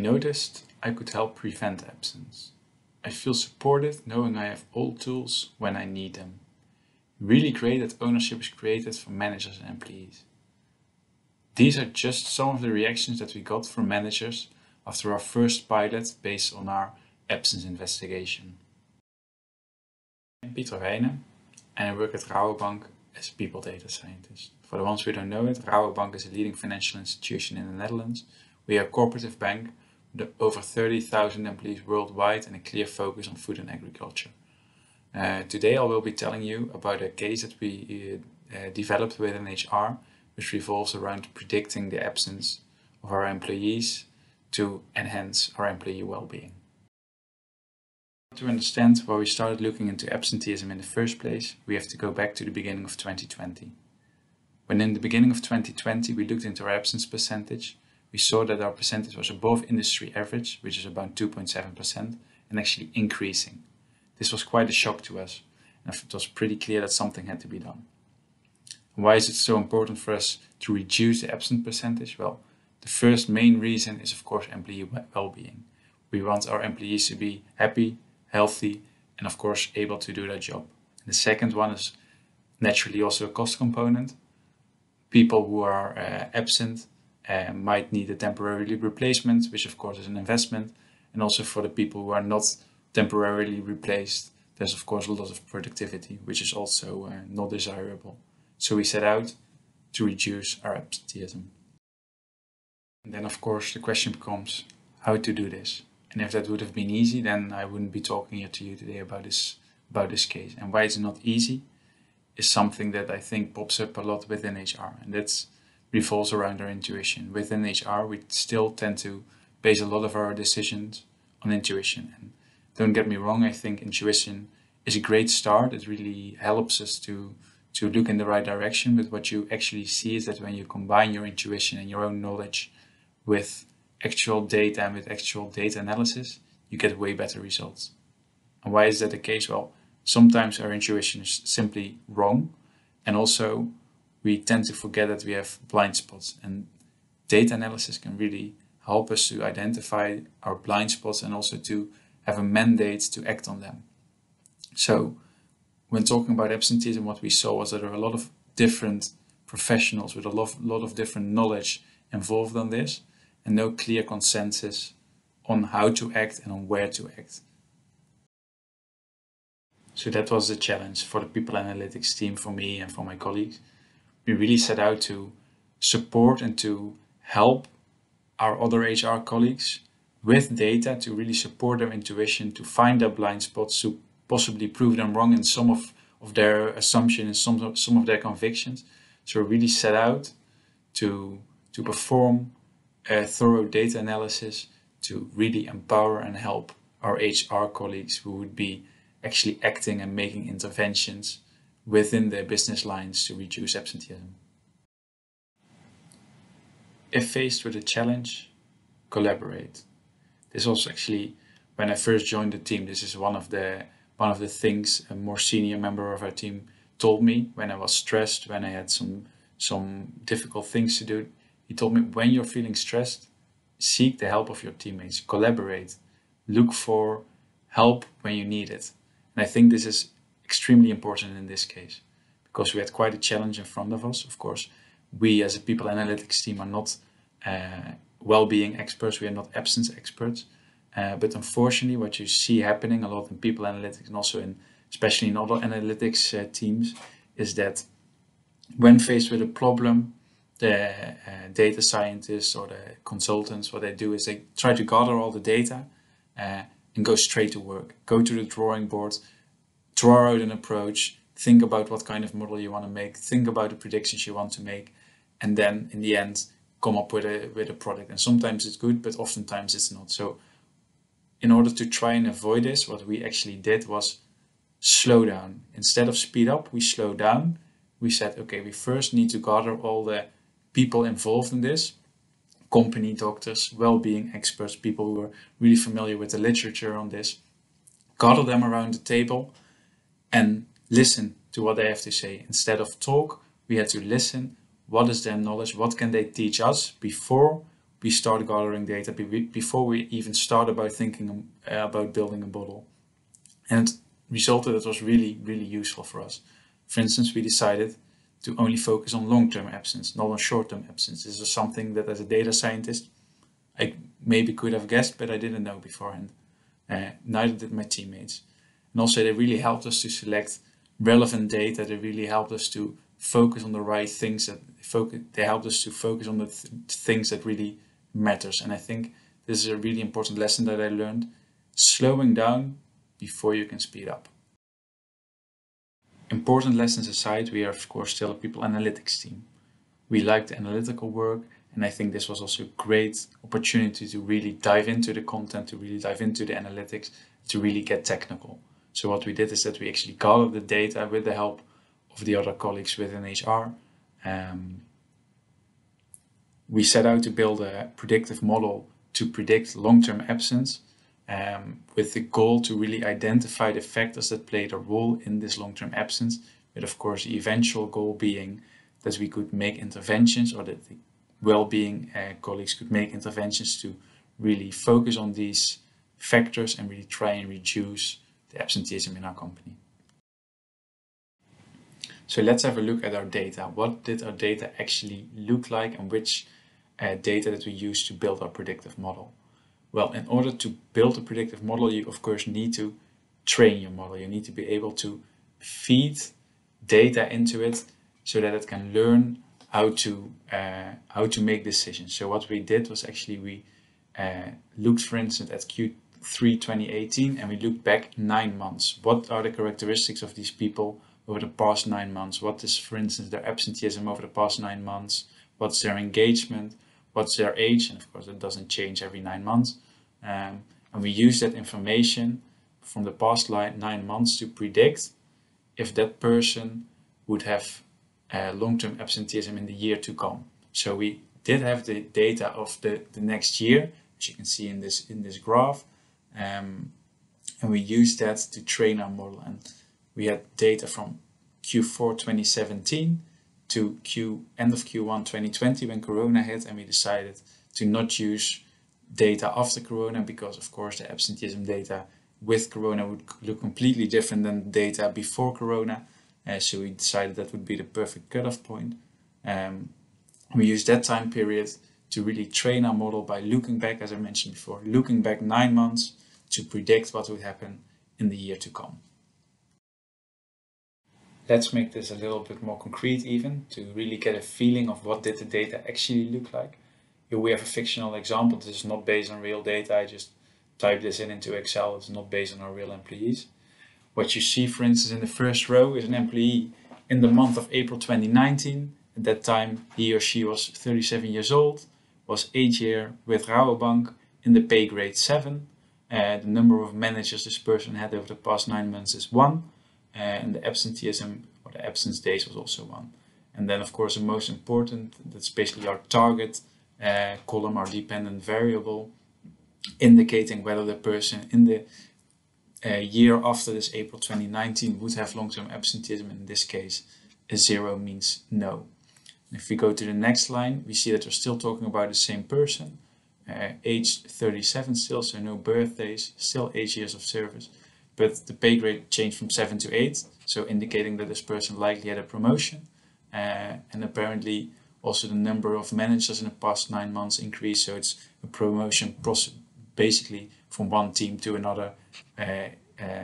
noticed I could help prevent absence. I feel supported knowing I have all tools when I need them. Really great that ownership is created for managers and employees. These are just some of the reactions that we got from managers after our first pilot based on our absence investigation. I'm Pieter Weijnen and I work at Rabobank as a people data scientist. For the ones who don't know it, Rabobank is a leading financial institution in the Netherlands. We are a cooperative bank with over 30,000 employees worldwide and a clear focus on food and agriculture. Today I will be telling you about a case that we developed within HR, which revolves around predicting the absence of our employees to enhance our employee well-being. To understand why we started looking into absenteeism in the first place, we have to go back to the beginning of 2020. When in the beginning of 2020 we looked into our absence percentage, we saw that our percentage was above industry average, which is about 2.7%, and actually increasing. This was quite a shock to us, and it was pretty clear that something had to be done. Why is it so important for us to reduce the absence percentage? Well, the first main reason is of course employee well-being. We want our employees to be happy, healthy, and of course able to do their job. And the second one is naturally also a cost component. People who are absent might need a temporary replacement, which of course is an investment. And also for the people who are not temporarily replaced, there's of course a lot of productivity, which is also not desirable. So we set out to reduce our absenteeism. And then of course the question becomes how to do this. And if that would have been easy, then I wouldn't be talking here to you today about this case. And why it's not easy is something that I think pops up a lot within HR, and that revolves around our intuition. Within HR, we still tend to base a lot of our decisions on intuition. And don't get me wrong, I think intuition is a great start. It really helps us to look in the right direction. But what you actually see is that when you combine your intuition and your own knowledge with actual data and with actual data analysis, you get way better results. And why is that the case? Well, sometimes our intuition is simply wrong. And also we tend to forget that we have blind spots, and data analysis can really help us to identify our blind spots and also to have a mandate to act on them. So when talking about absenteeism, what we saw was that there are a lot of different professionals with a lot of different knowledge involved on this, and no clear consensus on how to act and on where to act. So that was the challenge for the people analytics team, for me and for my colleagues. We really set out to support and to help our other HR colleagues with data to really support their intuition, to find their blind spots, to possibly prove them wrong in some of their assumptions and some of their convictions. So we really set out to perform a thorough data analysis to really empower and help our HR colleagues who would be actually acting and making interventions within their business lines to reduce absenteeism. If faced with a challenge, collaborate. This was actually, when I first joined the team, this is one of the things a more senior member of our team told me when I was stressed, when I had some difficult things to do. He told me, when you're feeling stressed, seek the help of your teammates, collaborate, look for help when you need it. And I think this is extremely important in this case, because we had quite a challenge in front of us. Of course, we as a people analytics team are not well-being experts, we are not absence experts. But unfortunately, what you see happening a lot in people analytics and also especially in other analytics teams is that when faced with a problem, the data scientists or the consultants, what they do is they try to gather all the data and go straight to work. Go to the drawing board, draw out an approach, think about what kind of model you want to make, think about the predictions you want to make, and then in the end come up with a product. And sometimes it's good, but oftentimes it's not. So in order to try and avoid this, what we actually did was slow down. Instead of speed up, we slow down. We said, okay, we first need to gather all the people involved in this, company doctors, well-being experts, people who are really familiar with the literature on this, gather them around the table and listen to what they have to say. Instead of talk, we had to listen. What is their knowledge? What can they teach us before we start gathering data before we even start about thinking about building a model. And it resulted that was really, really useful for us. For instance, we decided to only focus on long-term absence, not on short-term absence. This is something that as a data scientist, I maybe could have guessed, but I didn't know beforehand. Neither did my teammates. And also they really helped us to select relevant data. They really helped us to focus on the right things. They helped us to focus on the things that really matters. And I think this is a really important lesson that I learned. Slowing down before you can speed up. Important lessons aside, we are of course still a people analytics team. We like the analytical work, and I think this was also a great opportunity to really dive into the content, to really dive into the analytics, to really get technical. So what we did is that we actually gathered the data with the help of the other colleagues within HR. We set out to build a predictive model to predict long-term absence, with the goal to really identify the factors that played a role in this long-term absence, with of course the eventual goal being that we could make interventions, or that the well-being colleagues could make interventions to really focus on these factors and really try and reduce the absenteeism in our company. So let's have a look at our data. What did our data actually look like, and which data that we use to build our predictive model? Well, in order to build a predictive model, you of course need to train your model. You need to be able to feed data into it so that it can learn how to make decisions. So what we did was actually we looked, for instance, at Q3 2018, and we looked back 9 months. What are the characteristics of these people over the past 9 months? What is, for instance, their absenteeism over the past 9 months? What's their engagement? What's their age? And of course, it doesn't change every 9 months. And we use that information from the past 9 months to predict if that person would have long-term absenteeism in the year to come. So we did have the data of the next year, as you can see in this graph, and we used that to train our model. And we had data from Q4 2017 to end of Q1 2020 when Corona hit, and we decided to not use data after Corona because of course the absenteeism data with Corona would look completely different than the data before Corona. So we decided that would be the perfect cutoff point. We used that time period to really train our model by looking back, as I mentioned before, looking back 9 months to predict what would happen in the year to come. Let's make this a little bit more concrete even, to really get a feeling of what did the data actually look like. Here we have a fictional example. This is not based on real data. I just typed this into Excel. It's not based on our real employees. What you see, for instance, in the first row is an employee in the month of April 2019. At that time, he or she was 37 years old, was 8 years with Rabobank in the pay grade 7. The number of managers this person had over the past 9 months is 1. And the absenteeism or the absence days was also 1. And then of course the most important, that's basically our target column, our dependent variable, indicating whether the person in the year after this April 2019 would have long-term absenteeism. In this case, a 0 means no. And if we go to the next line, we see that we're still talking about the same person, age 37 still, so no birthdays, still 8 years of service. But the pay grade changed from 7 to 8, so indicating that this person likely had a promotion. And apparently also the number of managers in the past 9 months increased, so it's a promotion process, basically from one team to another,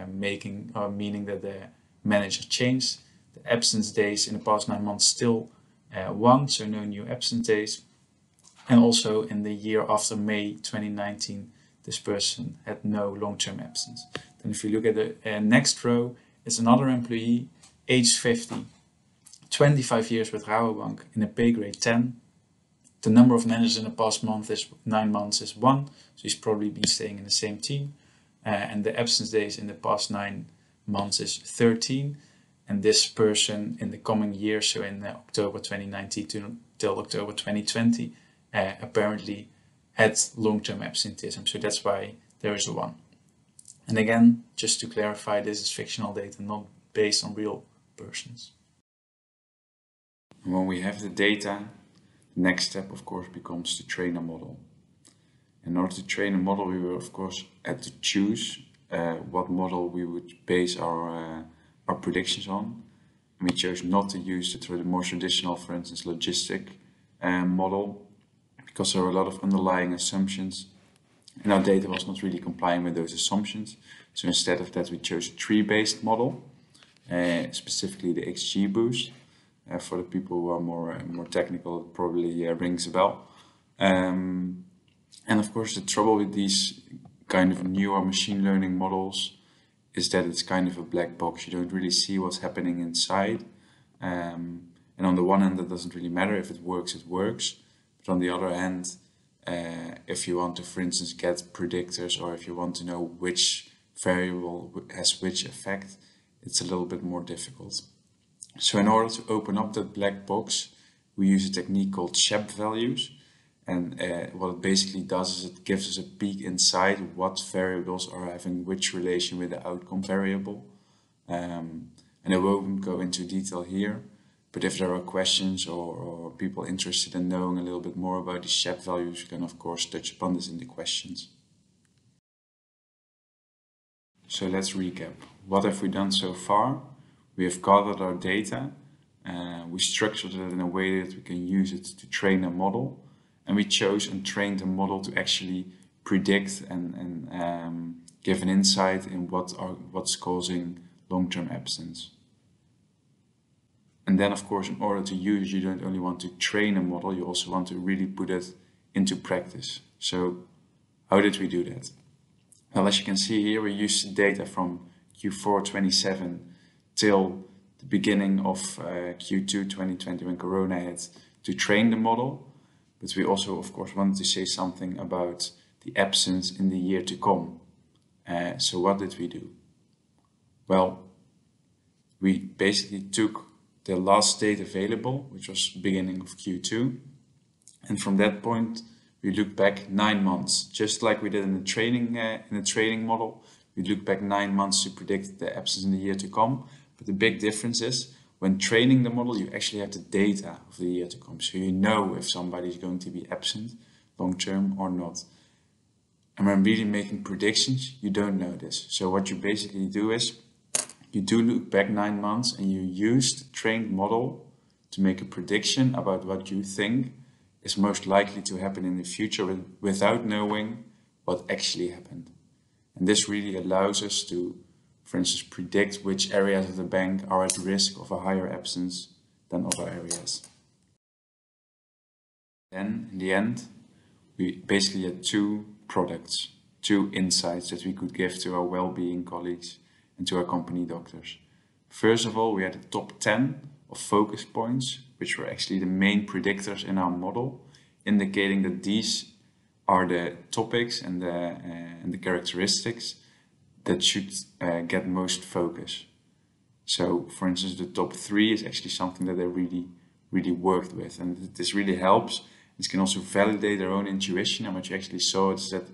meaning that the manager changed. The absence days in the past 9 months still 1, so no new absence days. And also in the year after May 2019, this person had no long-term absence. Then if you look at the next row, it's another employee, age 50, 25 years with Rabobank in a pay grade 10. The number of managers in the past 9 months is 1, so he's probably been staying in the same team. And the absence days in the past 9 months is 13. And this person in the coming year, so in October 2019 till October 2020, apparently had long-term absenteeism. So that's why there is a 1. And again, just to clarify, this is fictional data, not based on real persons. And when we have the data, The next step, of course, becomes to train a model. In order to train a model, we will, of course, have to choose what model we would base our predictions on. And we chose not to use the more traditional, for instance, logistic model, because there are a lot of underlying assumptions, and our data was not really complying with those assumptions. So instead of that, we chose a tree-based model, specifically the XGBoost. For the people who are more technical, it probably rings a bell. And of course, the trouble with these kind of newer machine learning models is that it's kind of a black box. You don't really see what's happening inside. And on the one hand, that doesn't really matter. If it works, it works. But on the other hand, if you want to, for instance, get predictors, or if you want to know which variable has which effect, it's a little bit more difficult. So in order to open up that black box, we use a technique called SHEP values. And what it basically does is it gives us a peek inside what variables are having which relation with the outcome variable. And I won't go into detail here, but if there are questions or people interested in knowing a little bit more about these SHEP values, you can of course touch upon this in the questions. So let's recap. What have we done so far? We have gathered our data, we structured it in a way that we can use it to train a model, and we chose and trained a model to actually predict and give an insight in what's causing long-term absence. And then, of course, in order to use, you don't only want to train a model, you also want to really put it into practice. So how did we do that? Well, as you can see here, we used data from Q4 27 till the beginning of Q2 2020 when Corona hit to train the model. But we also, of course, wanted to say something about the absence in the year to come. So what did we do? Well, we basically took the last date available, which was beginning of Q2. And from that point, we looked back 9 months, just like we did in the training model. We looked back 9 months to predict the absence in the year to come. But the big difference is when training the model, you actually have the data of the year to come. So you know if somebody is going to be absent long term or not. And when really making predictions, you don't know this. So what you basically do is you do look back 9 months and you use the trained model to make a prediction about what you think is most likely to happen in the future without knowing what actually happened. And this really allows us to, for instance, predict which areas of the bank are at risk of a higher absence than other areas. Then, in the end, we basically had 2 products, 2 insights that we could give to our well-being colleagues and to our company doctors. First of all, we had the top 10 of focus points, which were actually the main predictors in our model, indicating that these are the topics and the characteristics that should get most focus. So, for instance, the top 3 is actually something that they really worked with, and this really helps. This can also validate their own intuition, and what you actually saw is that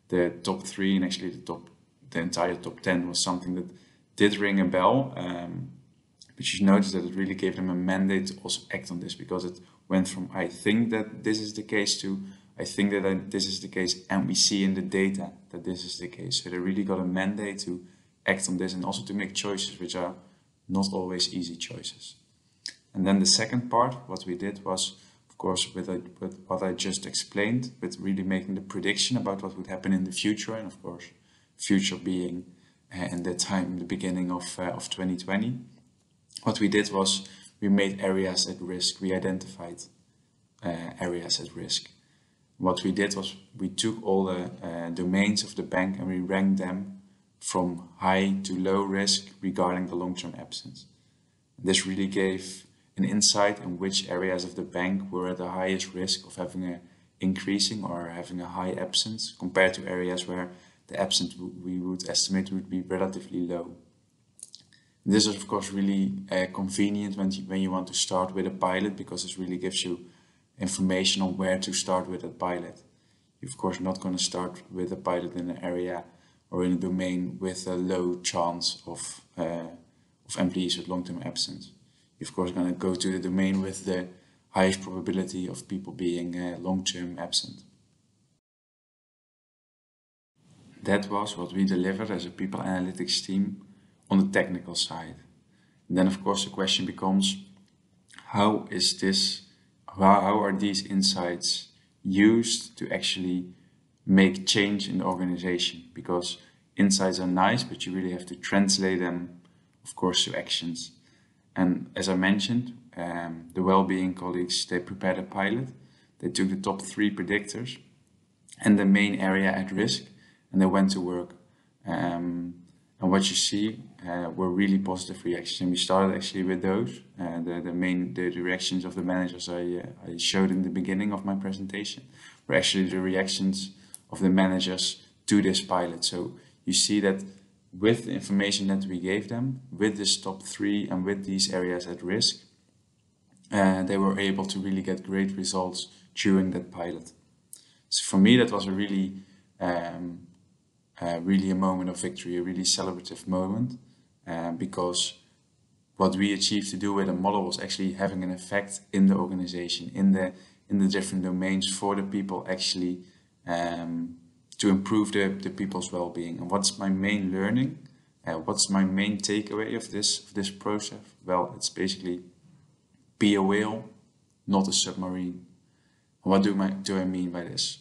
the top 3 and actually the entire top 10 was something that did ring a bell. But you notice that it really gave them a mandate to also act on this, because it went from I think that this is the case to I think that this is the case, and we see in the data that this is the case. So they really got a mandate to act on this and also to make choices which are not always easy choices. And then the second part, what we did was, of course, with what I just explained, with really making the prediction about what would happen in the future, and of course, future being in that time, the beginning of 2020. What we did was we made areas at risk. We identified areas at risk. What we did was we took all the domains of the bank and we ranked them from high to low risk regarding the long-term absence. This really gave an insight in which areas of the bank were at the highest risk of having an increasing or having a high absence compared to areas where the absence we would estimate would be relatively low. This is of course really convenient when you want to start with a pilot, because this really gives you information on where to start with a pilot. You're of course not going to start with a pilot in an area or in a domain with a low chance of employees with long-term absence. You're of course going to go to the domain with the highest probability of people being long-term absent. That was what we delivered as a people analytics team on the technical side. And then of course the question becomes, how are these insights used to actually make change in the organization? Because insights are nice, but you really have to translate them, of course, to actions. And as I mentioned, the well-being colleagues, they prepared a pilot. They took the top 3 predictors and the main area at risk, and they went to work. And what you see were really positive reactions. And we started actually with those. The reactions of the managers I showed in the beginning of my presentation were actually the reactions of the managers to this pilot. So you see that with the information that we gave them, with this top 3 and with these areas at risk, they were able to really get great results during that pilot. So for me, that was a really a moment of victory, a really celebrative moment, because what we achieved to do with a model was actually having an effect in the organization, in the different domains for the people, actually to improve the people's well-being. And what's my main learning? What's my main takeaway of this process? Well, it's basically be a whale, not a submarine. What do I mean by this?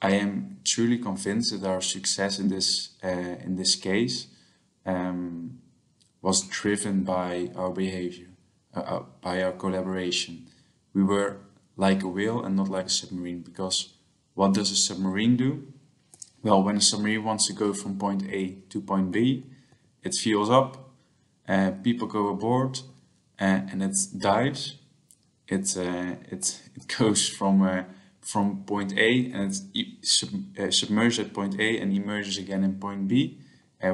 I am truly convinced that our success in this case was driven by our behavior, by our collaboration. We were like a whale and not like a submarine, because what does a submarine do? Well, when a submarine wants to go from point A to point B, it fuels up, people go aboard, and it dives. It goes from point A, and it's submerged at point A and emerges again in point B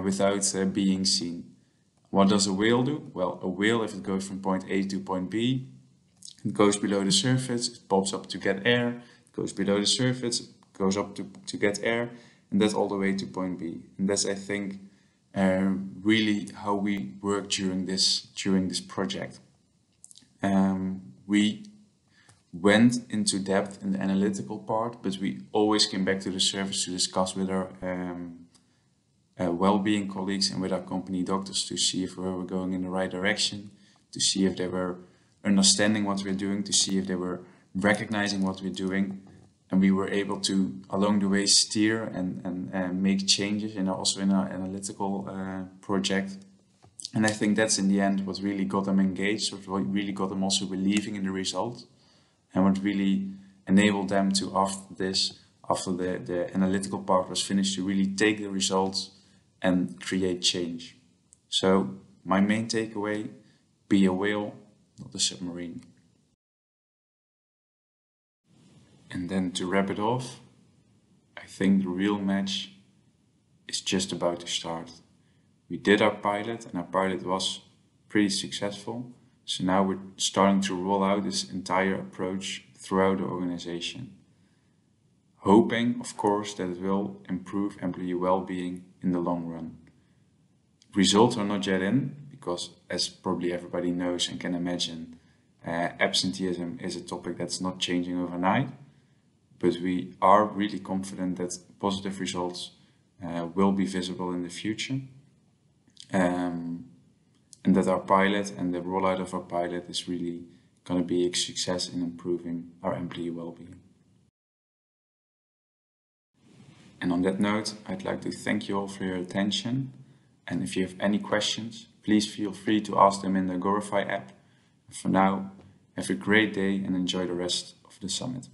without being seen. What does a whale do? Well, a whale, if it goes from point A to point B, it goes below the surface, it pops up to get air, it goes below the surface, it goes up to get air, and that's all the way to point B. And that's, I think, really how we work during this project. We went into depth in the analytical part, but we always came back to the surface to discuss with our well-being colleagues and with our company doctors to see if we were going in the right direction, to see if they were understanding what we're doing, to see if they were recognizing what we're doing. And we were able to, along the way, steer and make changes, and also in our analytical project. And I think that's in the end what really got them engaged, what really got them also believing in the result, and what really enabled them to, after the analytical part was finished, to really take the results and create change. So my main takeaway, be a whale, not a submarine. And then to wrap it off, I think the real match is just about to start. We did our pilot, and our pilot was pretty successful. So now we're starting to roll out this entire approach throughout the organization, hoping, of course, that it will improve employee well-being in the long run. Results are not yet in, because as probably everybody knows and can imagine, absenteeism is a topic that's not changing overnight. But we are really confident that positive results will be visible in the future, and that our pilot and the rollout of our pilot is really going to be a success in improving our employee well-being. And on that note, I'd like to thank you all for your attention. And if you have any questions, please feel free to ask them in the Agorify app. And for now, have a great day and enjoy the rest of the summit.